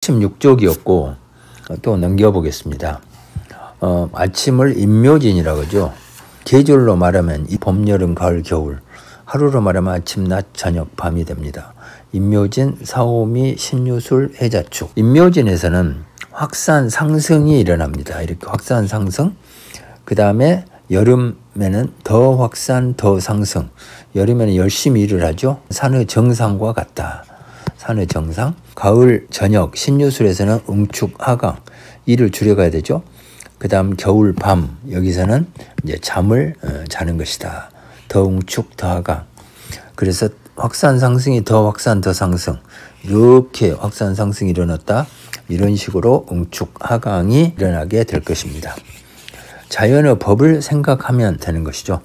16쪽이었고 또 넘겨보겠습니다. 아침을 임묘진이라고 하죠. 계절로 말하면 이 봄, 여름, 가을, 겨울, 하루로 말하면 아침, 낮, 저녁, 밤이 됩니다. 임묘진, 사오미, 신유술, 해자축. 임묘진에서는 확산 상승이 일어납니다. 이렇게 확산 상승. 그 다음에 여름에는 더 확산, 더 상승. 여름에는 열심히 일을 하죠. 산의 정상과 같다. 산의 정상. 가을, 저녁, 신유술에서는 응축, 하강. 일을 줄여가야 되죠. 그 다음 겨울, 밤. 여기서는 이제 잠을 자는 것이다. 더 응축, 더 하강. 그래서 확산 상승이 더 확산, 더 상승. 이렇게 확산 상승이 일어났다. 이런 식으로 응축, 하강이 일어나게 될 것입니다. 자연의 법을 생각하면 되는 것이죠.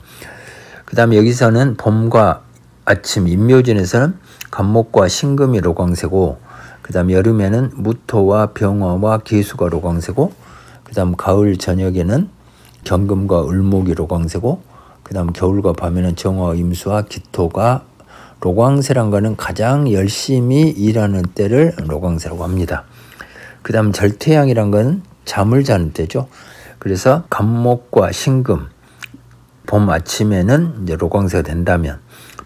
그 다음에 여기서는 봄과 아침, 임묘진에서는 간목과 신금이 로광새고, 그 다음 여름에는 무토와 병화와 계수가 로광새고, 그 다음 가을 저녁에는 경금과 을목이 로광새고, 그 다음 겨울과 밤에는 정화와 임수와 기토가 로광새란 거는 가장 열심히 일하는 때를 로광새라고 합니다. 그 다음 절태양이란 건 잠을 자는 때죠. 그래서 간목과 신금, 봄 아침에는 이제 로광새가 된다면,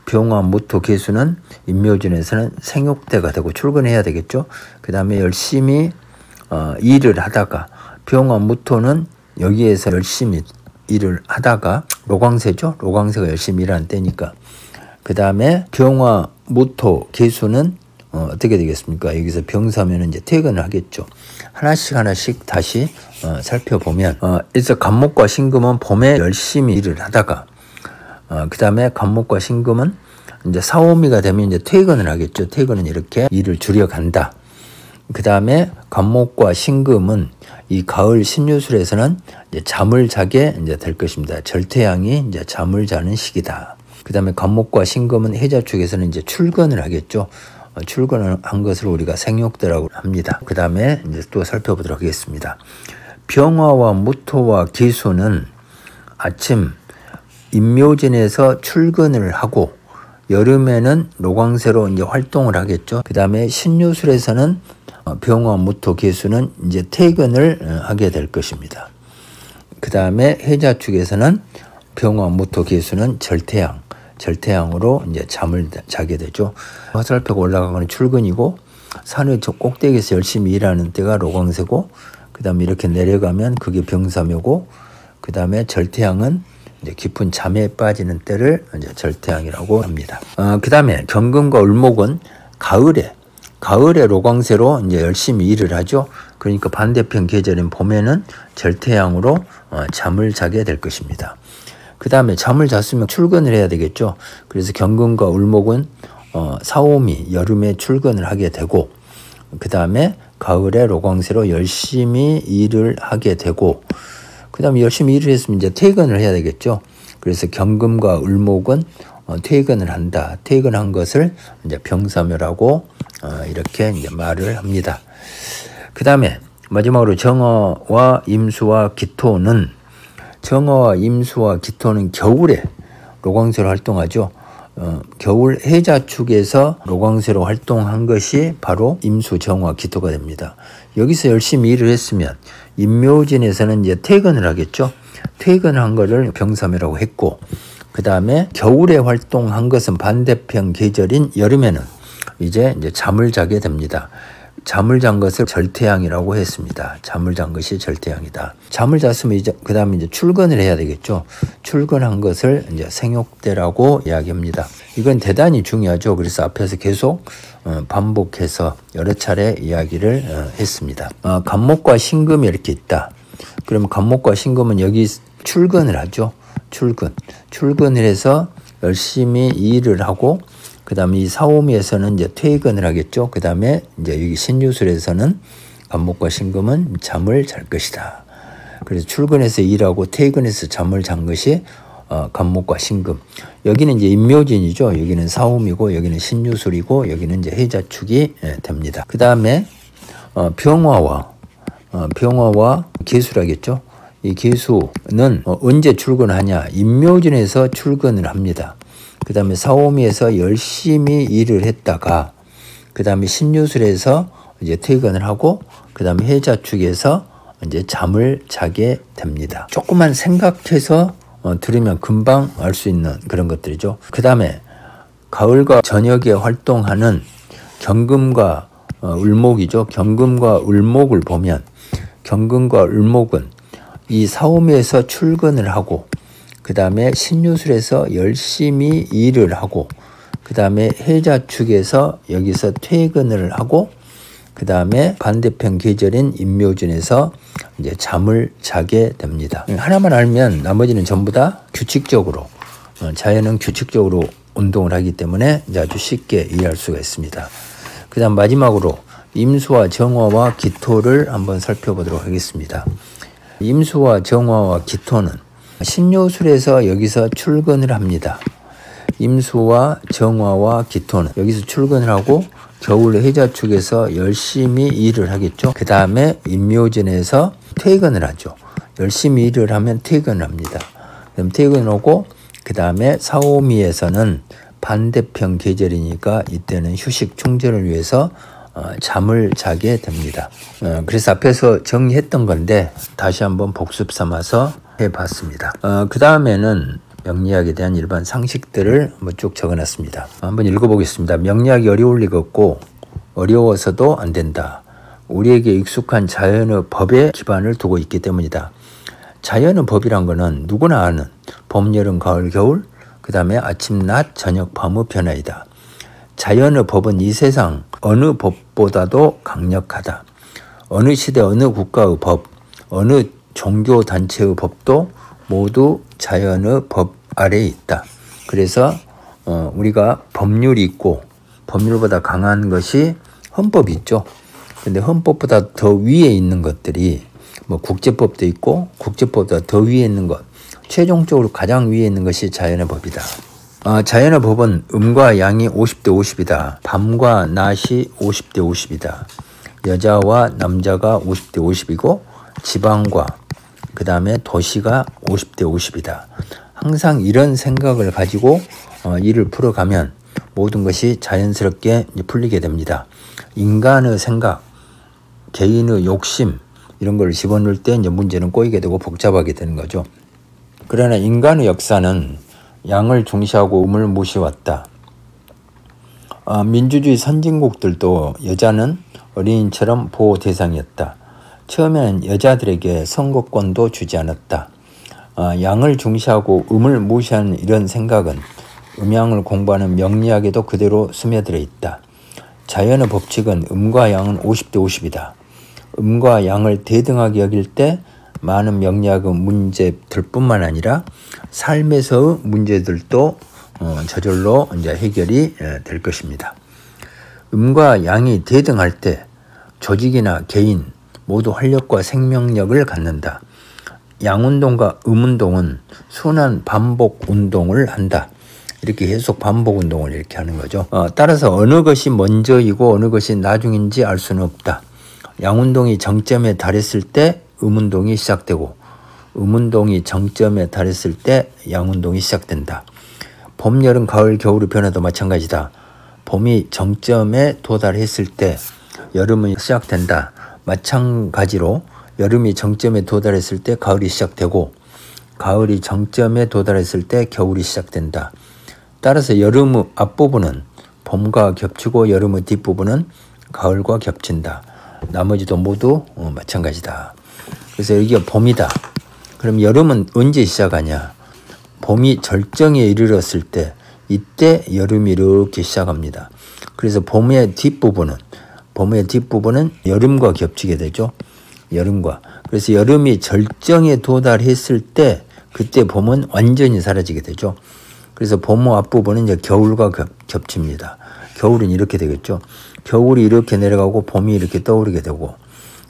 병화, 무토, 계수는 임묘진에서는 생육대가 되고 출근해야 되겠죠. 그 다음에 열심히 일을 하다가, 병화, 무토는 여기에서 열심히 일을 하다가 로광새죠. 로광새가 열심히 일하는 때니까. 그 다음에 병화, 무토, 계수는 어떻게 되겠습니까? 여기서 병사면은 이제 퇴근을 하겠죠. 하나씩 다시 살펴보면, 그래서 간목과 신금은 봄에 열심히 일을 하다가, 그 다음에 간목과 신금은 이제 사오미가 되면 이제 퇴근을 하겠죠. 퇴근은 이렇게 일을 줄여간다. 그 다음에 간목과 신금은 이 가을 신유술에서는 이제 잠을 자게 이제 될 것입니다. 절태양이 이제 잠을 자는 시기다. 그 다음에 간목과 신금은 해자축에서는 이제 출근을 하겠죠. 출근을 한 것을 우리가 생육대라고 합니다. 그 다음에 이제 또 살펴보도록 하겠습니다. 병화와 무토와 계수는 아침 임묘진에서 출근을 하고 여름에는 로광새로 이제 활동을 하겠죠. 그 다음에 신유술에서는 병화, 무토, 계수는 이제 퇴근을 하게 될 것입니다. 그 다음에 해자축에서는 병화, 무토, 계수는 절태양으로 이제 잠을 자게 되죠. 화살표가 올라간 건 출근이고, 산의 저 꼭대기에서 열심히 일하는 때가 로광새고, 그 다음에 이렇게 내려가면 그게 병사묘고, 그 다음에 절태양은 이제 깊은 잠에 빠지는 때를 이제 절태양이라고 합니다. 그 다음에 경금과 을목은 가을에 로광새로 이제 열심히 일을 하죠. 그러니까 반대편 계절인 봄에는 절태양으로 잠을 자게 될 것입니다. 그 다음에 잠을 잤으면 출근을 해야 되겠죠. 그래서 경금과 을목은 사오미 여름에 출근을 하게 되고, 그 다음에 가을에 로광새로 열심히 일을 하게 되고, 그 다음에 열심히 일을 했으면 이제 퇴근을 해야 되겠죠. 그래서 경금과 을목은 퇴근을 한다. 퇴근한 것을 이제 병사묘라고 이렇게 이제 말을 합니다. 그 다음에 마지막으로 정화와 임수와 기토는, 정화와 임수와 기토는 겨울에 로광새로 활동하죠. 겨울 해자축에서 로광새로 활동한 것이 바로 임수, 정화, 기토가 됩니다. 여기서 열심히 일을 했으면 임묘진에서는 이제 퇴근을 하겠죠. 퇴근한 거를 병사묘라고 했고, 그 다음에 겨울에 활동한 것은 반대편 계절인 여름에는 이제 잠을 자게 됩니다. 잠을 잔 것을 절태양이라고 했습니다. 잠을 잔 것이 절태양이다. 잠을 잤으면 이제 그 다음에 이제 출근을 해야 되겠죠. 출근한 것을 이제 생육대라고 이야기합니다. 이건 대단히 중요하죠. 그래서 앞에서 계속 반복해서 여러 차례 이야기를 했습니다. 간목과 신금이 이렇게 있다. 그러면 간목과 신금은 여기 출근을 하죠. 출근을 해서 열심히 일을 하고, 그 다음에 이 사오미에서는 이제 퇴근을 하겠죠. 그 다음에 이제 여기 신유술에서는 간목과 신금은 잠을 잘 것이다. 그래서 출근해서 일하고 퇴근해서 잠을 잔 것이 간목과 신금. 여기는 이제 임묘진이죠. 여기는 사오미고, 여기는 신유술이고, 여기는 이제 해자축이 됩니다. 그 다음에 병화와 계수라겠죠. 이 계수는 언제 출근하냐? 임묘진에서 출근을 합니다. 그 다음에 사오미에서 열심히 일을 했다가, 그 다음에 신유술에서 이제 퇴근을 하고 그 다음에 해자축에서 이제 잠을 자게 됩니다. 조금만 생각해서 들으면 금방 알 수 있는 그런 것들이죠. 그 다음에 가을과 저녁에 활동하는 경금과 을목이죠. 경금과 을목을 보면 경금과 을목은 이 사오미에서 출근을 하고 그 다음에 신유술에서 열심히 일을 하고 그 다음에 해자축에서 여기서 퇴근을 하고 그 다음에 반대편 계절인 임묘진에서 이제 잠을 자게 됩니다. 하나만 알면 나머지는 전부 다 규칙적으로 자연은 규칙적으로 운동을 하기 때문에 이제 아주 쉽게 이해할 수가 있습니다. 그 다음 마지막으로 임수와 정화와 기토를 한번 살펴보도록 하겠습니다. 임수와 정화와 기토는 신요술에서 여기서 출근을 합니다. 임수와 정화와 기토는 여기서 출근을 하고 겨울 해자축에서 열심히 일을 하겠죠. 그 다음에 임묘진에서 퇴근을 하죠. 열심히 일을 하면 퇴근을 합니다. 그럼 퇴근하고 그 다음에 사오미에서는 반대편 계절이니까 이때는 휴식 충전을 위해서 잠을 자게 됩니다. 그래서 앞에서 정리했던 건데 다시 한번 복습 삼아서 해봤습니다. 그 다음에는 명리학에 대한 일반 상식들을 한번 쭉 적어놨습니다. 한번 읽어보겠습니다. 명리학이 어려울 리가 없고 어려워서도 안 된다. 우리에게 익숙한 자연의 법에 기반을 두고 있기 때문이다. 자연의 법이란 거는 누구나 아는 봄, 여름, 가을, 겨울, 그 다음에 아침, 낮, 저녁, 밤의 변화이다. 자연의 법은 이 세상 어느 법보다도 강력하다. 어느 시대, 어느 국가의 법, 어느 종교 단체의 법도 모두 자연의 법 아래에 있다. 그래서 우리가 법률이 있고 법률보다 강한 것이 헌법이 있죠. 근데 헌법보다 더 위에 있는 것들이 뭐 국제법도 있고 국제법보다 더 위에 있는 것, 최종적으로 가장 위에 있는 것이 자연의 법이다. 자연의 법은 음과 양이 50대 50이다. 밤과 낮이 50대 50이다. 여자와 남자가 50대 50이고 지방과 그 다음에 도시가 50대 50이다. 항상 이런 생각을 가지고 일을 풀어가면 모든 것이 자연스럽게 풀리게 됩니다. 인간의 생각, 개인의 욕심 이런 걸 집어넣을 때 이제 문제는 꼬이게 되고 복잡하게 되는 거죠. 그러나 인간의 역사는 양을 중시하고 음을 무시해왔다. 민주주의 선진국들도 여자는 어린이처럼 보호 대상이었다. 처음에는 여자들에게 선거권도 주지 않았다. 양을 중시하고 음을 무시하는 이런 생각은 음양을 공부하는 명리학에도 그대로 스며들어 있다. 자연의 법칙은 음과 양은 50대 50이다. 음과 양을 대등하게 여길 때 많은 명리학의 문제들뿐만 아니라 삶에서의 문제들도 저절로 이제 해결이 될 것입니다. 음과 양이 대등할 때 조직이나 개인 모두 활력과 생명력을 갖는다. 양운동과 음운동은 순환 반복 운동을 한다. 이렇게 계속 반복 운동을 이렇게 하는 거죠. 따라서 어느 것이 먼저이고 어느 것이 나중인지 알 수는 없다. 양운동이 정점에 달했을 때 음운동이 시작되고 음운동이 정점에 달했을 때 양운동이 시작된다. 봄, 여름, 가을, 겨울의 변화도 마찬가지다. 봄이 정점에 도달했을 때 여름은 시작된다. 마찬가지로 여름이 정점에 도달했을 때 가을이 시작되고 가을이 정점에 도달했을 때 겨울이 시작된다. 따라서 여름의 앞부분은 봄과 겹치고 여름의 뒷부분은 가을과 겹친다. 나머지도 모두 마찬가지다. 그래서 여기가 봄이다. 그럼 여름은 언제 시작하냐? 봄이 절정에 이르렀을 때 이때 여름이 이렇게 시작합니다. 그래서 봄의 뒷부분은 여름과 겹치게 되죠. 여름과. 그래서 여름이 절정에 도달했을 때 그때 봄은 완전히 사라지게 되죠. 그래서 봄의 앞부분은 이제 겨울과 겹칩니다. 겨울은 이렇게 되겠죠. 겨울이 이렇게 내려가고 봄이 이렇게 떠오르게 되고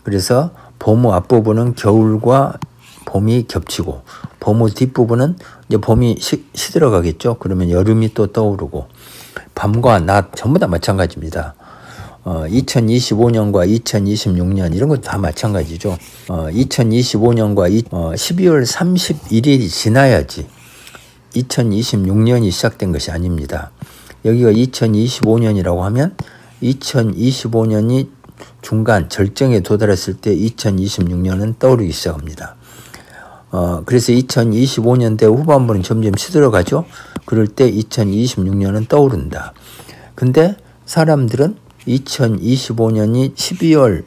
그래서 봄의 앞부분은 겨울과 봄이 겹치고 봄의 뒷부분은 이제 봄이 시들어가겠죠. 그러면 여름이 또 떠오르고 밤과 낮 전부 다 마찬가지입니다. 2025년과 2026년 이런 것도 다 마찬가지죠. 2025년과 12월 31일이 지나야지 2026년이 시작된 것이 아닙니다. 여기가 2025년이라고 하면 2025년이 중간 절정에 도달했을 때 2026년은 떠오르기 시작합니다. 그래서 2025년대 후반부는 점점 시들어가죠. 그럴 때 2026년은 떠오른다. 근데 사람들은 2025년이 12월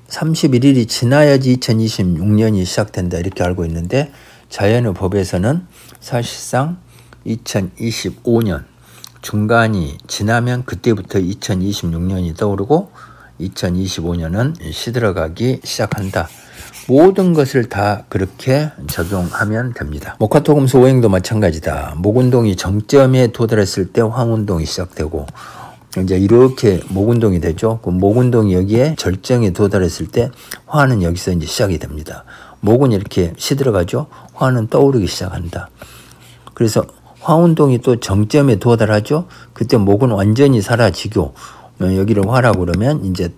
31일이 지나야지 2026년이 시작된다 이렇게 알고 있는데, 자연의 법에서는 사실상 2025년 중간이 지나면 그때부터 2026년이 떠오르고 2025년은 시들어가기 시작한다. 모든 것을 다 그렇게 적용하면 됩니다. 목화토금수 오행도 마찬가지다. 목운동이 정점에 도달했을 때 황운동이 시작되고, 이제 이렇게 목운동이 되죠. 그 목운동이 여기에 절정에 도달했을 때 화는 여기서 이제 시작이 됩니다. 목은 이렇게 시들어가죠. 화는 떠오르기 시작한다. 그래서 화운동이 또 정점에 도달하죠. 그때 목은 완전히 사라지고, 여기를 화라고 그러면 이제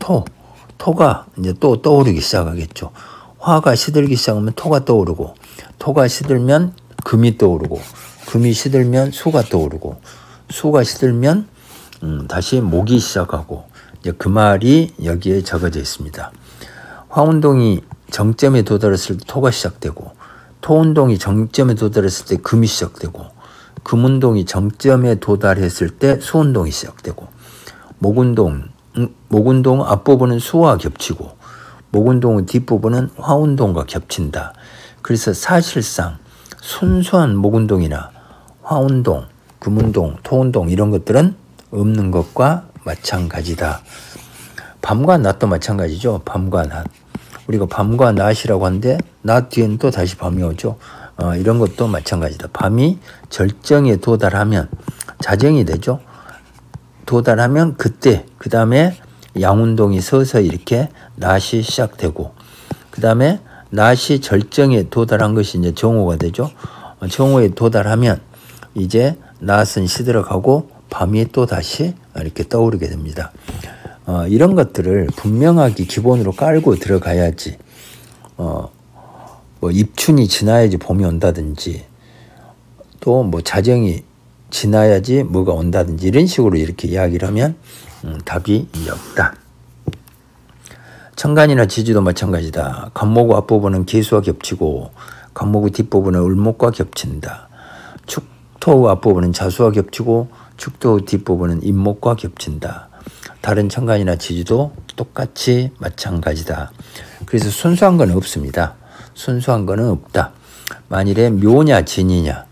토가 이제 또 떠오르기 시작하겠죠. 화가 시들기 시작하면 토가 떠오르고, 토가 시들면 금이 떠오르고, 금이 시들면 수가 떠오르고, 수가 시들면 다시 목이 시작하고, 이제 그 말이 여기에 적어져 있습니다. 화운동이 정점에 도달했을 때 토가 시작되고, 토운동이 정점에 도달했을 때 금이 시작되고, 금운동이 정점에 도달했을 때 수운동이 시작되고, 목운동 앞부분은 수와 겹치고, 목운동의 뒷부분은 화운동과 겹친다. 그래서 사실상 순수한 목운동이나 화운동, 금운동, 토운동 이런 것들은 없는 것과 마찬가지다. 밤과 낮도 마찬가지죠. 밤과 낮. 우리가 밤과 낮이라고 하는데 낮 뒤에는 또 다시 밤이 오죠. 이런 것도 마찬가지다. 밤이 절정에 도달하면 자정이 되죠. 도달하면 그때 그 다음에 양운동이 서서히 이렇게 낮이 시작되고, 그 다음에 낮이 절정에 도달한 것이 이제 정오가 되죠. 정오에 도달하면 이제 낮은 시들어가고 밤이 또 다시 이렇게 떠오르게 됩니다. 이런 것들을 분명하게 기본으로 깔고 들어가야지, 뭐 입춘이 지나야지 봄이 온다든지, 또 뭐 자정이 지나야지 뭐가 온다든지 이런 식으로 이렇게 이야기를 하면 답이 없다. 천간이나 지지도 마찬가지다. 간목의 앞부분은 계수와 겹치고 간목의 뒷부분은 을목과 겹친다. 축토의 앞부분은 자수와 겹치고 축토의 뒷부분은 임목과 겹친다. 다른 천간이나 지지도 똑같이 마찬가지다. 그래서 순수한 건 없습니다. 순수한 거는 없다. 만일에 묘냐 진이냐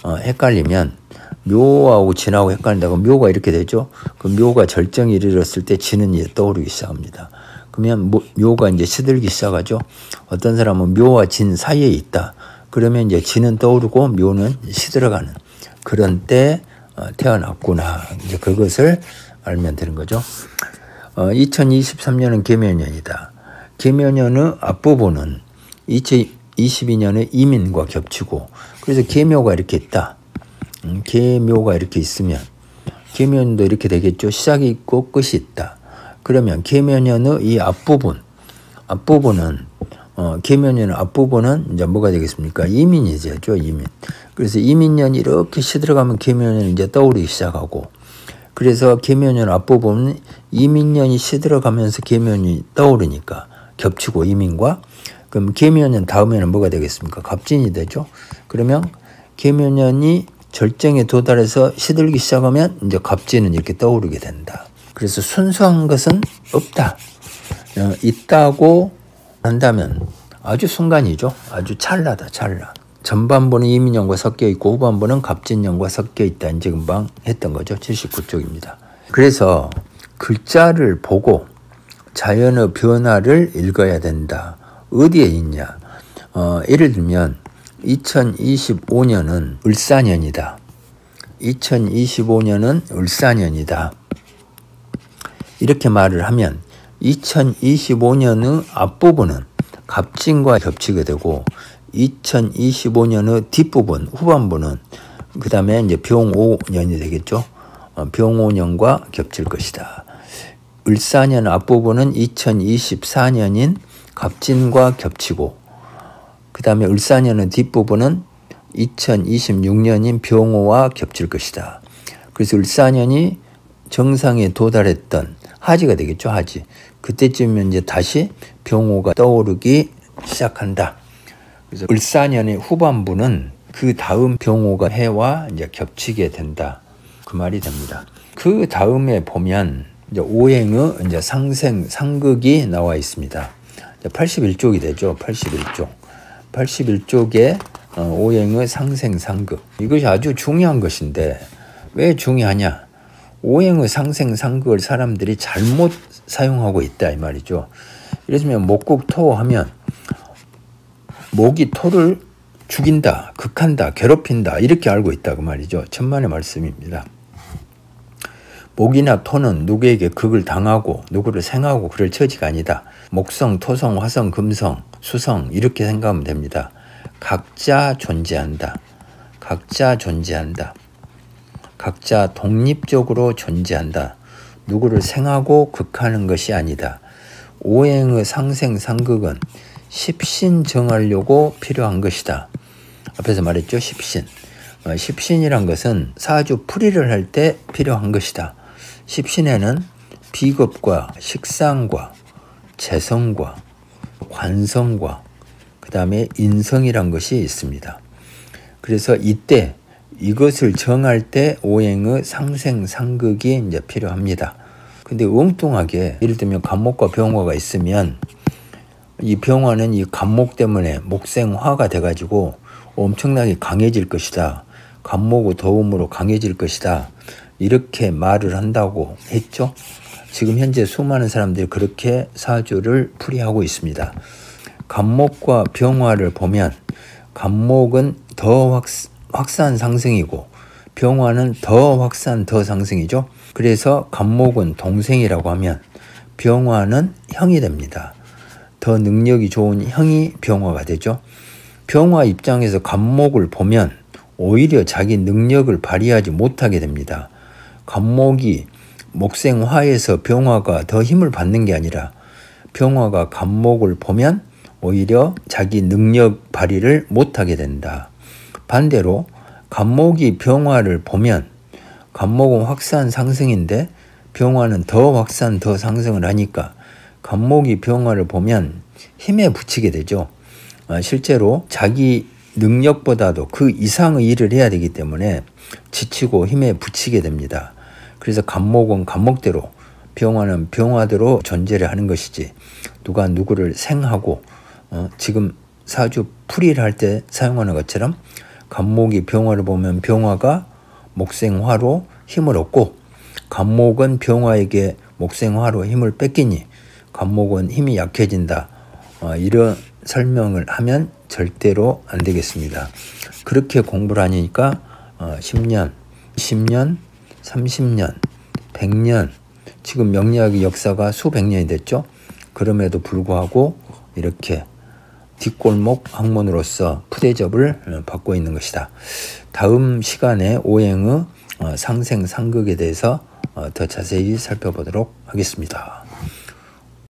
헷갈리면, 묘하고 진하고 헷갈린다고 묘가 이렇게 되죠. 그 묘가 절정에 이르렀을 때 진은 이제 떠오르기 시작합니다. 그러면 묘가 이제 시들기 시작하죠. 어떤 사람은 묘와 진 사이에 있다. 그러면 이제 진은 떠오르고 묘는 시들어가는 그런 때 태어났구나. 이제 그것을 알면 되는 거죠. 2023년은 계묘년이다. 계묘년의 앞부분은 2022년의 이민과 겹치고, 그래서 계묘가 이렇게 있다. 계묘가 이렇게 있으면 계묘년도 이렇게 되겠죠. 시작이 있고 끝이 있다. 그러면 계묘년의 이 앞부분은 계묘년의 앞부분은 이제 뭐가 되겠습니까? 이민이죠. 이민. 그래서 이민년이 이렇게 시들어가면 계묘년이 이제 떠오르기 시작하고, 그래서 계묘년 앞부분은 이민년이 시들어가면서 계묘년이 떠오르니까 겹치고 이민과, 그럼 계묘년 다음에는 뭐가 되겠습니까? 갑진이 되죠. 그러면 계묘년이 절정에 도달해서 시들기 시작하면 이제 갑진은 이렇게 떠오르게 된다. 그래서 순수한 것은 없다. 있다고 한다면 아주 순간이죠. 아주 찰나다. 찰나. 전반부는 이민년과 섞여 있고 후반부는 갑진년과 섞여 있다. 이제 금방 했던 거죠. 79쪽입니다. 그래서 글자를 보고 자연의 변화를 읽어야 된다. 어디에 있냐? 예를 들면 2025년은 을사년이다. 2025년은 을사년이다. 이렇게 말을 하면 2025년의 앞부분은 갑진과 겹치게 되고 2025년의 뒷부분, 후반부는 그 다음에 이제 병오년이 되겠죠. 병오년과 겹칠 것이다. 을사년 앞부분은 2024년인 갑진과 겹치고, 그 다음에 을사년의 뒷부분은 2026년인 병오와 겹칠 것이다. 그래서 을사년이 정상에 도달했던 하지가 되겠죠. 하지. 그때쯤이면 이제 다시 병호가 떠오르기 시작한다. 그래서 을사년의 후반부는 그 다음 병호가 해와 이제 겹치게 된다. 그 말이 됩니다. 그 다음에 보면 이제 오행의 이제 상생 상극이 나와 있습니다. 81쪽이 되죠. 81쪽. 81쪽에 오행의 상생 상극. 이것이 아주 중요한 것인데 왜 중요하냐? 오행의 상생 상극을 사람들이 잘못 사용하고 있다 이 말이죠. 예를 들면 목국토 하면 목이 토를 죽인다, 극한다, 괴롭힌다 이렇게 알고 있다 그 말이죠. 천만의 말씀입니다. 목이나 토는 누구에게 극을 당하고 누구를 생하고 그럴 처지가 아니다. 목성, 토성, 화성, 금성, 수성 이렇게 생각하면 됩니다. 각자 존재한다. 각자 존재한다. 각자 독립적으로 존재한다. 누구를 생하고 극하는 것이 아니다. 오행의 상생 상극은 십신 정하려고 필요한 것이다. 앞에서 말했죠. 십신. 십신이란 것은 사주 풀이를 할 때 필요한 것이다. 십신에는 비겁과 식상과 재성과 관성과 그 다음에 인성이란 것이 있습니다. 그래서 이때 이것을 정할 때 오행의 상생 상극이 이제 필요합니다. 근데 엉뚱하게 예를 들면 간목과 병화가 있으면 이 병화는 이 간목 때문에 목생화가 돼가지고 엄청나게 강해질 것이다. 간목의 도움으로 강해질 것이다. 이렇게 말을 한다고 했죠. 지금 현재 수많은 사람들이 그렇게 사주를 풀이하고 있습니다. 간목과 병화를 보면 간목은 더 확산 상승이고 병화는 더 확산 더 상승이죠. 그래서 간목은 동생이라고 하면 병화는 형이 됩니다. 더 능력이 좋은 형이 병화가 되죠. 병화 입장에서 간목을 보면 오히려 자기 능력을 발휘하지 못하게 됩니다. 간목이 목생화에서 병화가 더 힘을 받는 게 아니라 병화가 간목을 보면 오히려 자기 능력 발휘를 못하게 된다. 반대로 간목이 병화를 보면 간목은 확산 상승인데 병화는 더 확산 더 상승을 하니까 간목이 병화를 보면 힘에 부치게 되죠. 실제로 자기 능력보다도 그 이상의 일을 해야 되기 때문에 지치고 힘에 부치게 됩니다. 그래서 간목은 간목대로 병화는 병화대로 존재를 하는 것이지 누가 누구를 생하고 지금 사주 풀이를 할 때 사용하는 것처럼 간목이 병화를 보면 병화가 목생화로 힘을 얻고 간목은 병화에게 목생화로 힘을 뺏기니 간목은 힘이 약해진다. 이런 설명을 하면 절대로 안 되겠습니다. 그렇게 공부를 하니까 10년, 20년, 30년, 100년 지금 명리학의 역사가 수백 년이 됐죠. 그럼에도 불구하고 이렇게 뒷골목 학문으로서 푸대접을 받고 있는 것이다. 다음 시간에 오행의 상생 상극에 대해서 더 자세히 살펴보도록 하겠습니다.